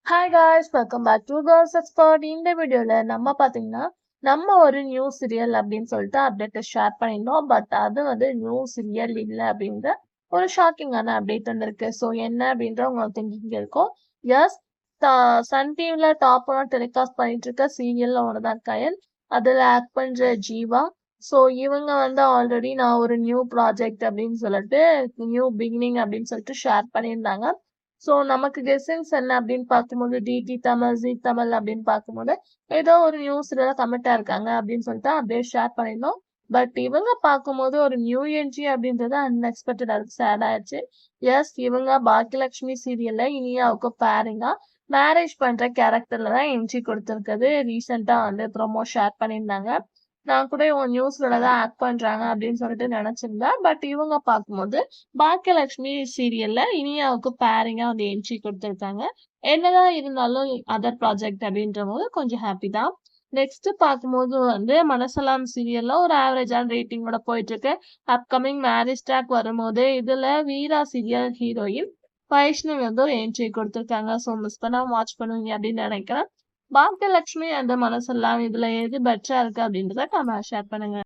Hi guys, welcome back to girls expert. இந்த வீடியோல நம்ம பாத்தீங்கன்னா நம்ம ஒரு நியூ சீரியல் அப்படின்னு சொல்லிட்டு அப்டேட் ஷேர் பண்ணியிருந்தோம். பட் அது வந்து நியூ சீரியல் இல்லை அப்படின்ற ஒரு ஷாக்கிங்கான அப்டேட் வந்திருக்கு. ஸோ என்ன அப்படின்ற உங்களுக்கு திங்கிங் இருக்கும். எஸ், சன் டிவில டாப் டெலிகாஸ்ட் பண்ணிட்டு இருக்க சீரியல்ல ஒன்றுதான் கயல். அதுல ஆக்ட் பண்ற ஜீவா. ஸோ இவங்க வந்து ஆல்ரெடி நான் ஒரு நியூ ப்ராஜெக்ட் அப்படின்னு சொல்லிட்டு நியூ பிகினிங் அப்படின்னு சொல்லிட்டு ஷேர் பண்ணியிருந்தாங்க. ஸோ நமக்கு கெஸ்ஸிங்ஸ் என்ன அப்படின்னு பார்க்கும்போது டிடி தமிழ், ஜீ தமிழ் அப்படின்னு பார்க்கும்போது ஏதோ ஒரு நியூஸ்ல கமெண்டா இருக்காங்க அப்படின்னு சொல்லிட்டு அப்படியே ஷேர் பண்ணியிருந்தோம். பட் இவங்க பார்க்கும்போது ஒரு நியூ என்ட்ரி அப்படின்றது அன்எக்ஸ்பெக்டட், அதுக்கு சேட் ஆயிடுச்சு. எஸ், இவங்க பாக்கியலட்சுமி சீரியல்ல இனியாவுக்கு பேரிங்கா மேரேஜ் பண்ற கேரக்டர்ல தான் என்ட்ரி கொடுத்துருக்குது. ரீசெண்டா வந்து ப்ரோமோ ஷேர் பண்ணியிருந்தாங்க. நான் கூட இவங்க நியூஸ்ல தான் ஆக்ட் பண்றாங்க அப்படின்னு சொல்லிட்டு நினைச்சிருந்தேன். பட் இவங்க பார்க்கும்போது பாக்கியலட்சுமி சீரியல்ல இனியாவுக்கு பேரிங்கா வந்து என்ட்ரி கொடுத்துருக்காங்க. என்னதான் இருந்தாலும் அதர் ப்ராஜெக்ட் அப்படின்ற போது கொஞ்சம் ஹாப்பி தான். நெக்ஸ்ட் பார்க்கும்போது வந்து மனசலாம் சீரியல்ல ஒரு ஆவரேஜான ரேட்டிங்கோட போயிட்டு இருக்கு. அப்கமிங் மேரேஜ் ட்ராக் வரும்போது இதுல வீரா சீரியல் ஹீரோயின் வைஷ்ணவி வந்து ஒரு என்ட்ரி கொடுத்துருக்காங்க. ஸோ மிஸ் பண்ணாம வாட்ச் பண்ணுவீங்க அப்படின்னு நினைக்கிறேன். பாக்கியலட்சுமி அந்த மனசெல்லாம் இதுல எது பெட்டரா இருக்கு அப்படின்றத நம்ம ஷேர் பண்ணுங்க.